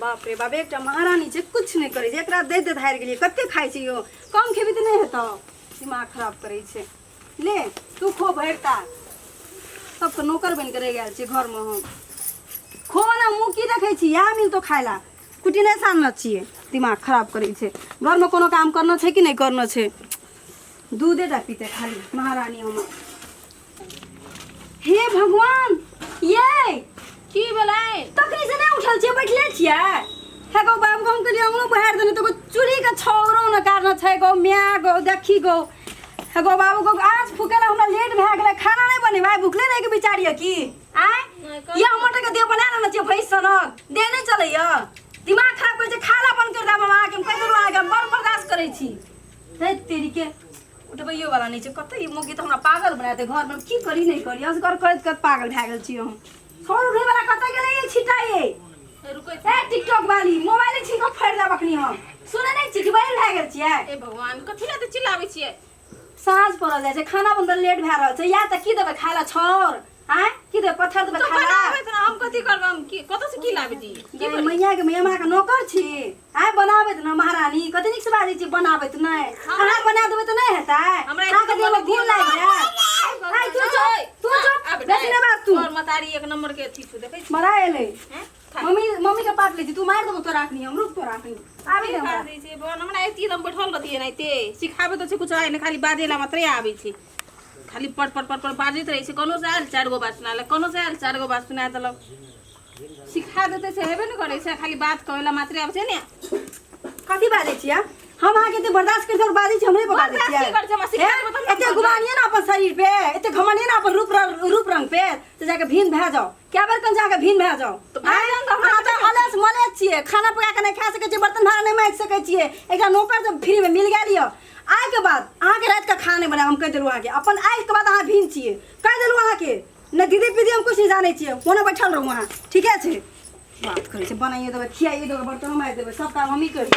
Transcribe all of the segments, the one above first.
बाप रे बाप एकटा महारानी छै कुछ नहीं करे छै एकरा दे दे धारि गेलिए कते खाइ छै यो कम खेबी त नहीं हेतौ दिमाग खराब करे छै ले तू खो भरता सबके नौकर बन के रह गेल छै घर में हम खो ना मुँह की देखै छी या मिल तो खाइला कुटी नहीं सानना छिए दिमाग खराब करे छै घर में कोनो काम करना छै कि नहीं करना छै दूधे टा पीते खाली महारानी हम हे भगवान ये की भेलै तखनी से नहीं उठल छिए बैठले छिए हे गो बाबू हम के लिए अंगनो बहार देने तो चूड़ी के छौरो न काटना छै गो म्या गो देखी गो हे गो बाबू गो आज फुकेला हमरा लेट भ गेलै खाना नहीं बने भाई भूखले रह के बिचारिया की आय ये हमर के देह बना ना छिए भैंस सनक दे नहीं चलैया दिमाग खराब करे छै खाला बंद कर दाम आ के कहि देलु आगे बड़ बर्दाश्त करे छी हे तेरी के उठबैयो वाला नहीं छै कते ई मोगी तो हमरा पागल बना दे घर में की करी नहीं करी असगर करत करत पागल भ गेल छी हम छोड़ उठे वाला कते गेलै ये छिटाए रुकै ए टिकटॉक वाली मोबाइल छी को फाड़ दा बकनी हम सुने नहीं छी कि बैल भ गेल छियै ए भगवान कथि ला त चिल्लाबै छियै साँझ पड़ल जाय छै खाना बनल लेट भ रहल छै या त की देबै खाला छोर हैं की दे पत्थर देबै खाला बनाबै त हम कथि करब हम की कत से की लाबै दी की मैया के मैया के नौकर छी आय बनाबै त न महारानी कते निक से बाजै छी बनाबै त नै अहाँ बना देबै त नै हेतै अहाँ के देबै भूल लाग जाय आय तू चुप बेसी नै बात तू और मतारी एक नंबर के थी देखै छी मरा एलै मम्मी के पाट ले छी तू मार देबो तो राखनी हम रुक तो राखनी आबे दे दे छै बन हमरा एती एकदम बैठल रहतिए नै ते सिखाबे त छै कुछ आइ नै खाली बाजेला मात्रै आबै छै खाली पट पट पट पट बाजैत रहे छै कोनो से आयल 4 गो बात सुनाले कोनो से आयल 4 गो बात सुना देलक सिखा देते से हेबे न करे छै खाली बात कहला मात्रै आबै छै ने कथि बाजै छियै हम अहाँ के ते बर्दाश्त कर और बाजै छी हमरे पर बाजै छियै एते गुमानिए ना अपन शरीर पे एते घमंडिए ना अपन रूप रंग पे तो जाके भीन भै जाओ क्या बार कन जाके भीन भै जाओ तो अहाँ त अलस मले छियै खाना पका के नहीं खा सकै छियै बर्तन भाड़ा नहीं मांज सकै छियै एकरा नौकर जब फ्री में मिल गेल य आइ के बाद अहाँ के रात का खाना बना हम कह देलु अहाँ के अपन आइ के बाद अहाँ भीन छियै कह देलु अहाँ के न दीदी पीदी हम कुछ नहीं जाने छियै कोना बैठल रहू अहाँ ठीक है छै बात करे छै बनाइए देबै खियाइए देबै बर्तन मांज देबै सब काम हम ही करी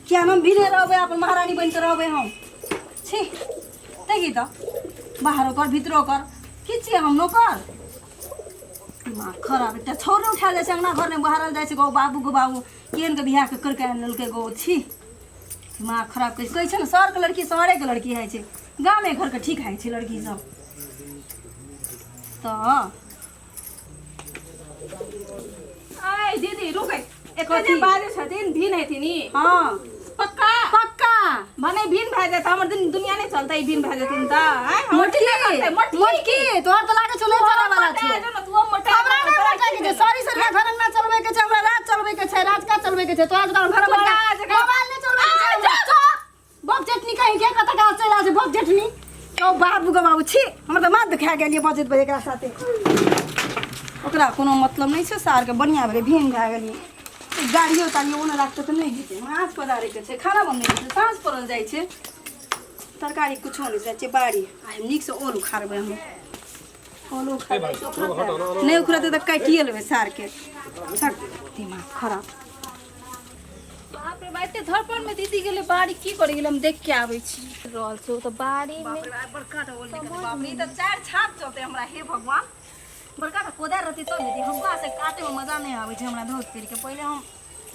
क्या हम भी नहीं रहबे अपन महारानी बन के रहबे हम छी देखी तो बाहर कर भीतर कर की छियै हम नौकर दिमाग खराब एकटा छोरे उठा ले छै अंगना घर में बाहर जाय छै गो बाबू केन के बियाह के करके आन ललके गो छी दिमाग खराब कहै छै ना शहर के लड़की शहरे के लड़की है छै गाँव में घर के ठीक है छै लड़की सब तो आय दीदी रुकै एक जे बाजे छथिन भी नहीं थी नी हां पक्का भने भिन भए जात हमर दिन दुनिया नहीं चलतै भिन भए जतिन त हैं मोटकी तोहर त लागे छौ नहीं चले वाला छै तू मोटा हमरा नहीं मोटा के छै सॉरी सर घर ना चलबे के छै हमरा रात चलबे के छै रात का चलबे के छै तो आज घर मोबाइल नहीं चलबे के छै बब चटनी कहीं के कत का चला छै बब चटनी ओ बाबू गो बाबू छी हमर त माथ खा गेलिए बजत बजे एकरा साथे ओकरा कोनो मतलब नहीं छै सार के बढ़िया भरे भिन भए गेलिए गाड़ियो ताड़ियो ओना राखते त नहीं जेते माछ पदारे के छै खाना बनने के साँझ पड़ल जाय छै तरकारी कुछो नहीं जाय छै बाड़ी आ नीक से ओल उखाड़बे हम ओल उखाड़बे नहीं उखड़ते त काटिए लेबे सार के दिमाग खराब बाप रे बाटे धरपन में दीदी गेले बाड़ी की करे गेले हम देख के आबै छी रहल छै ओ त बाड़ी में बड़का टा ओल निकल बाप रे त चार छाप चलते हमरा हे भगवान बड़का टा कोदार रहती तो लेती हमका से काटे में मजा नहीं आवे छै हमरा धोत कर के पहले हम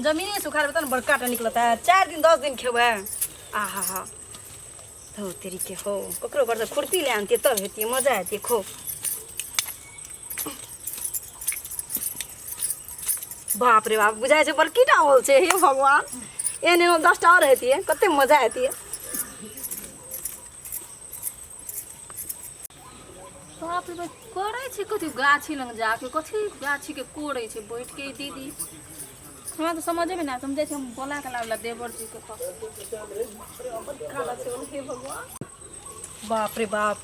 जमीने सुखाड़ त बड़का टा निकलता है 4 दिन 10 दिन खेबे आहा हा धोत तेरी के हो ककरो घर से खुरपी ले आनती तब हेती मजा आती खो बाप रे बाप बुझाय छै बड़की टा ओल छै हे भगवान एने 10 टा और हेती कते मजा आती बाप रे करे छै कथि गाछी लंग जाके कथि गाछी के कोड़े छै बैठ के दीदी हमरा तो समझे में ना समझे छै हम बोला के लावला देवर जी के बाप रे बाप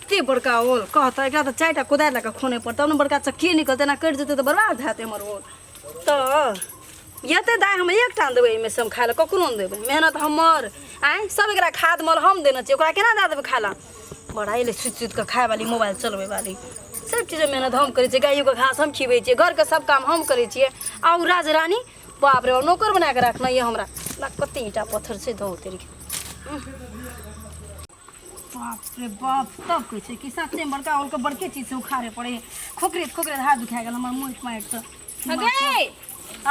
इतने बड़का ओल कहता एकरा तो 4टा कोदार लगा खोने पड़ता तब न बड़का चक्की निकलते ना कट जेते तो बर्बाद हेते हमर ओल तो ये दाय हम एक टान देबै एहिमे से हम खाए ला ककरो न देबै मेहनत हमर आय सब एकरा खाद मल हम देना चाहिए ओकरा केना दे देबै खाए ला बड़ा एले सुत के खाए वाली मोबाइल चलबै वाली सब चीज मेहनत हम करै छियै गायों के घास हम खिबै छियै घर के सब काम हम करै छियै आ उ राज रानी बाप रे नौकर बना के रखना ये हमरा कते ईटा पत्थर से धो तेरी बाप रे बाप तब कहै छै कि सच्चे बड़का ओल के बड़के चीज से उखाड़े पड़े खोखरे खोखरे हाथ दुखा गेल हमर मुँह मारि से अगे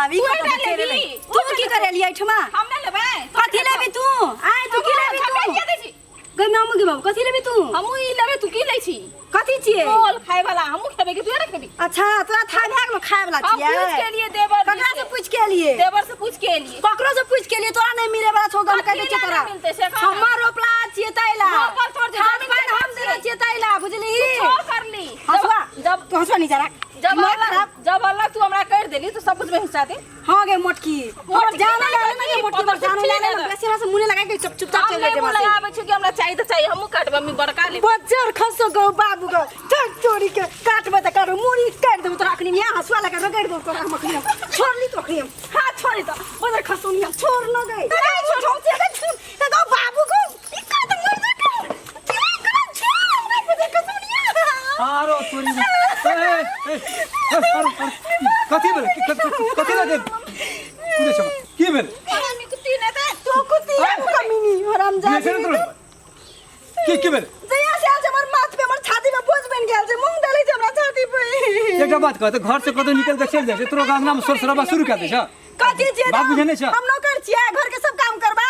अभी तू कत एकरा तेरे लेबी? ले तू की करेली एठमा हम नहीं लेबै कथी लेबी तू आय तू की लेबी तू गई मामू के बाबू कथी लेबी तू हमू ई लेबै तू की लै छी कथी छिए मोल खाए वाला हमू खेबै कि तू रे खेबी अच्छा तोरा था भाग में खाए वाला हम छिए पूछ के लिए देवर ककरा से पूछ के लिए देवर से पूछ के लिए ककरो से पूछ के लिए तोरा नहीं मिले वाला छौ गम कथी कह दे ला तोरा नहीं मिलते से कहा? हमर रोपला छिए तैला रोपल तोड़ दे, हम जमीन हम के देले छिए तैला बुझली छोड़ कर ली हसवा जब तो हसवा नहीं जरा जब अल्लाह तू हमरा कर देली तो सब कुछ में हिस्सा दे हां गे मोटकी और मोटकी जाने नहीं लगे ना मोटकी पर जाने लगे ना वैसे वहां से मुने लगा के चुपचाप हम चले नहीं गए बोला आवे छी कि हमरा चाहिए तो चाहिए हमू काटब मम्मी बड़का ले बच्चर खसो गो बाबू गो चल चोरी के काटबे त काटो मुड़ी काट देबो तोरा अखनी यहाँ हसवा लगा रगड़ देबो तोरा मखनी छोड़ ली तो अखनी हाथ छोड़ी तो बच्चर खसो नहीं छोड़ न गई छोड़ छोड़ ते गो बाबू गो इका तो मर जा आरो तोरी कथी भेल कथी लगे कुदे छ की भेल मम्मी कुत्ती ने ते तो कुत्ती कमीनी हराम जा की भेल जया से आज हमर माथ पे हमर छाती में बोझ बन गेल छै मूंग डालै छै हमरा छाती पे एकटा बात कह त घर से कतौ निकल के चल जाय छै तोरा अंगना में सोरसरबा शुरू कर दे छ कथी छियै बाबू जाने छ हम नौकर छियै घर के सब काम करबा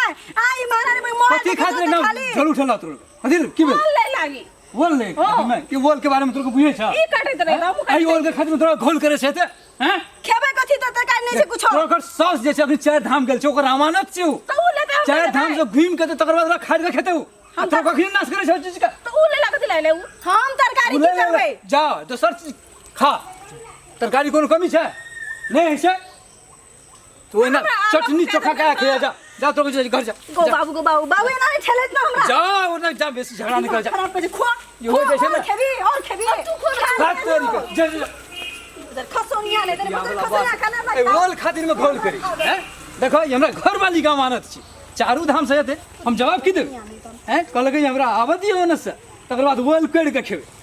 आई महारानी में मोबाइल कथी खातिर ना जल उठला तोर कथी की भेल बोल ले लागी बोल ले मैं कि बोल के बारे में तोरा बुझे छ ई काटैत रहे हमू आई बोल के खातिर तोरा घोल करे छै त हैं खेबे कथी त तरकारी नहीं छै कुछो तोकर सास जे छै अभी चार धाम गेल छै ओकर अमानत छै तो उ लेते हम चार धाम से घूम के तकर बाद ओकरा खाइ के खेतौ तोरा कखनी नाश करे छै चीज का तो उ ले लागत ले उ हम तरकारी की करबै जा दोसर चीज खा तरकारी कोनो कमी छै नहीं है तो ना चटनी चोखा का खाया जा जा तो घर जा गो बाबू एना नहीं ठेलैत ना हमरा जा ओना जा बेसी झगड़ा निकल जा खराब पे खो ये हो जैसे ना खेबी और खेबी तू खुद बात तोरी कर जा जा इधर खसोनिया ले इधर खसोनिया खाना ए रोल खातिर में घोल करी हैं देखो ये हमरा घर वाली का अमानत छी चारू धाम से जेते हम जवाब की देब हैं कहल के हमरा आवत ही ओनस तकर बाद बोल कर के खेबे